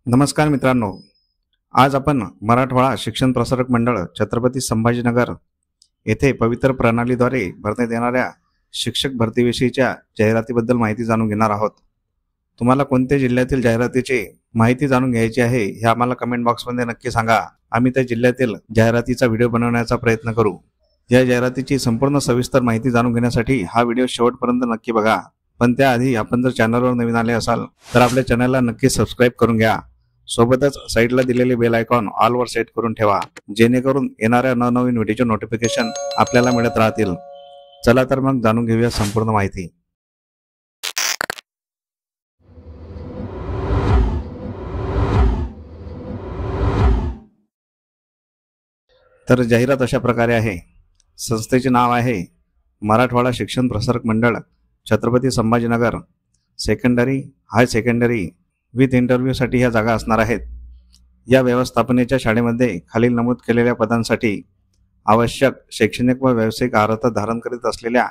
नमस्कार मित्रांनो, आज आपण मराठवाडा शिक्षण प्रसारक मंडळ छत्रपती संभाजीनगर येथे पवित्र प्रणालीद्वारे भरण्यात येणाऱ्या शिक्षक भरतीविषयीच्या जाहिरातीबद्दल माहिती जाणून घेणार आहोत। तुम्हाला कोणत्या जिल्ह्यातील जाहिरातीची माहिती जाणून घ्यायची आहे हे आम्हाला कमेंट बॉक्समध्ये नक्की सांगा। आम्ही त्या जिल्ह्यातील जाहिरातीचा व्हिडिओ बनवण्याचा प्रयत्न करू। या जाहिरातीची संपूर्ण सविस्तर माहिती जाणून घेण्यासाठी हा व्हिडिओ शेवटपर्यंत नक्की बघा। पण त्याआधी आपण जर चॅनलवर नवीन आले असाल तर आपल्या चॅनलला नक्की सबस्क्राइब करून घ्या। सोबतच साइडला दिलेले बेल आयकॉन ऑल वर सेट करून ठेवा, जेणेकरून येणाऱ्या नवनवीन व्हिडिओचे नोटिफिकेशन आपल्याला मिळत राहतील। चला तर मग जाणून घेऊया संपूर्ण माहिती। तर जाहिरात अशा प्रकारे आहे। संस्थेचे नाव आहे मराठवाडा शिक्षण Prasarak Mandal Chhatrapati Sambhajinagar. Secondary, high secondary with interview साठी ह्या जागा असणार आहेत। या व्यवस्थापनेच्या शाळेमध्ये खालील नमूद केलेल्या पदांसाठी आवश्यक शैक्षणिक व व्यावसायिक अर्हता धारण करीत असलेल्या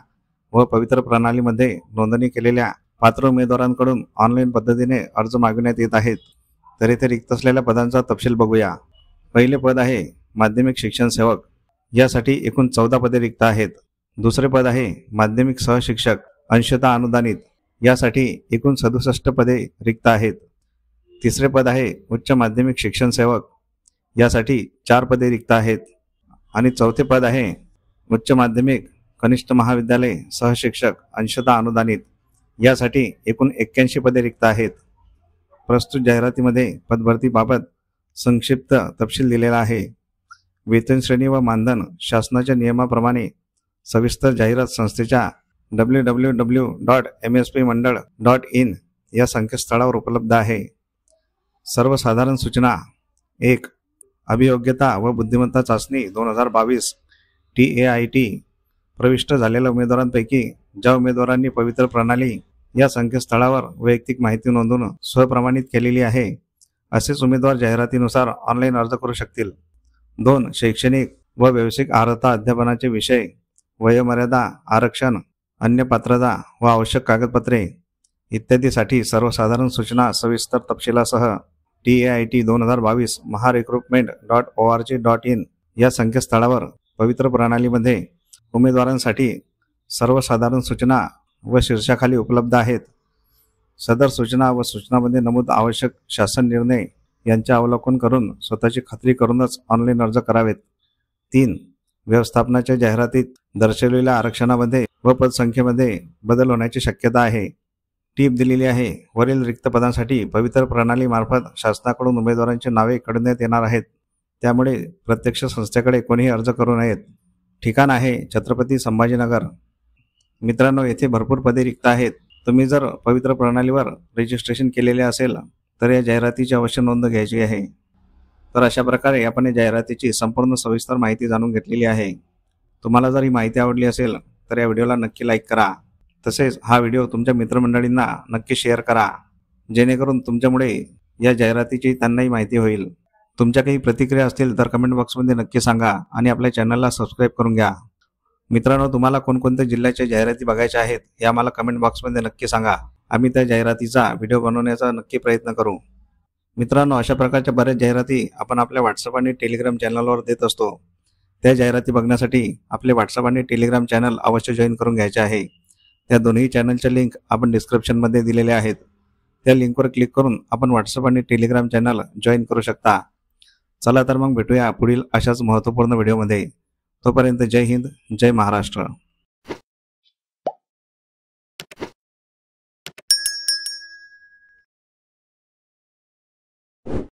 व पवित्र प्रणालीमध्ये नोंदणी केलेल्या पात्र उमेदवारांकडून ऑनलाईन पद्धतीने अर्ज मागविण्यात येत आहेत। तर इथे रिक्त असलेल्या पदांचा तपशील बघूया। पहिले पद आहे माध्यमिक शिक्षण सेवक, यासाठी एकूण 14 पदे रिक्त आहेत। दुसरे पद आहे माध्यमिक सहशिक्षक अंशतः अनुदानित, यासाठी एकूण 67 पदे रिक्त आहेत। तिसरे पद आहे उच्च माध्यमिक शिक्षण सेवक, यासाठी 4 पदे रिक्त आहेत। आणि चौथे पद आहे उच्च माध्यमिक कनिष्ठ महाविद्यालय सहशिक्षक अंशतः अनुदानित, यासाठी एकूण 81 पदे रिक्त आहेत। प्रस्तुत जाहिरातीमध्ये पदभरतीबाबत संक्षिप्त तपशील दिलेला आहे। वेतन श्रेणी व मानधन शासनाच्या नियमाप्रमाणे सविस्तर जाहिरात संस्थेच्या www.mspmandal.in या संकेतस्थळावर उपलब्ध आहे। सर्वसाधारण सूचना 1. अभियोग्यता व बुद्धिमत्ता चाचणी 2022 TAIT प्रविष्ट झालेल्या उमेदवारांपैकी ज्या उमेदवारांनी पवित्र प्रणाली या संकेतस्थळावर वैयक्तिक माहिती नोंदवून स्वप्रमाणित केलेली आहे असेच उमेदवार जाहिरातीनुसार ऑनलाईन अर्ज करू शकतील। 2. शैक्षणिक व व्यावसायिक अर्हता अध्यापनाचे विषय, वयोमर्यादा, आरक्षण, अन्य पात्रता व आवश्यक कागदपत्रे इत्यादीसाठी सर्वसाधारण सूचना सविस्तर तपशिलासह TAIT 2022 maharecruitment.org.in या संकेतस्थळावर पवित्र प्रणालीमध्ये उमेदवारांसाठी सर्वसाधारण सूचना व शीर्षाखाली उपलब्ध आहेत। सदर सूचना व सूचनामध्ये नमूद आवश्यक शासन निर्णय यांचे अवलोकन करून स्वतःची खात्री करूनच ऑनलाईन अर्ज करावेत। 3. व्यवस्थापनाच्या जाहिरातीत दर्शवलेल्या आरक्षणामध्ये व पदसंख्येमध्ये बदल होण्याची शक्यता आहे। टीप दिलेली आहे, वरील रिक्त पदांसाठी पवित्र प्रणाली मार्फत शासनाकडून उमेदवारांची नावे कळवण्यात येणार आहेत, त्यामुळे प्रत्यक्ष संस्थेकडे कोणीही अर्ज करू नयेत। ठिकाण आहे छत्रपती संभाजीनगर। मित्रांनो, येथे भरपूर पदे रिक्त आहेत। तुम्ही जर पवित्र प्रणालीवर रजिस्ट्रेशन केलेले असेल तर या जाहिरातीची अवश्य नोंद घ्यायची आहे। तर अशा प्रकारे आपण या जाहिरातीची संपूर्ण सविस्तर माहिती जाणून घेतलेली आहे। तुम्हाला जर ही माहिती आवडली असेल तर या व्हिडिओला नक्की लाईक करा। तसेच हा व्हिडिओ तुमच्या मित्रमंडळींना नक्की शेअर करा, जेणेकरून तुमच्यामुळे या जाहिरातीची त्यांनाही माहिती होईल। तुमच्या काही प्रतिक्रिया असतील तर कमेंट बॉक्समध्ये नक्की सांगा आणि आपल्या चॅनलला सबस्क्राइब करून घ्या। मित्रांनो, तुम्हाला कोणकोणत्या जिल्ह्याच्या जाहिराती बघायच्या आहेत हे आम्हाला कमेंट बॉक्समध्ये नक्की सांगा। आम्ही त्या जाहिरातीचा व्हिडिओ बनवण्याचा नक्की प्रयत्न करू। मित्रांनो, अशा प्रकारच्या बऱ्याच जाहिराती आपण आपल्या व्हॉट्सअप आणि टेलिग्राम चॅनलवर देत असतो। त्या जाहिराती बघण्यासाठी आपले व्हॉट्सअप आणि टेलिग्राम चॅनल अवश्य जॉईन करून घ्यायचे आहे। त्या दोन्ही चॅनलच्या लिंक आपण डिस्क्रिप्शनमध्ये दिलेल्या आहेत। त्या लिंकवर क्लिक करून आपण व्हॉट्सअप आणि टेलिग्राम चॅनल जॉईन करू शकता। चला तर मग भेटूया पुढील अशाच महत्त्वपूर्ण व्हिडिओमध्ये। तोपर्यंत जय हिंद, जय महाराष्ट्र।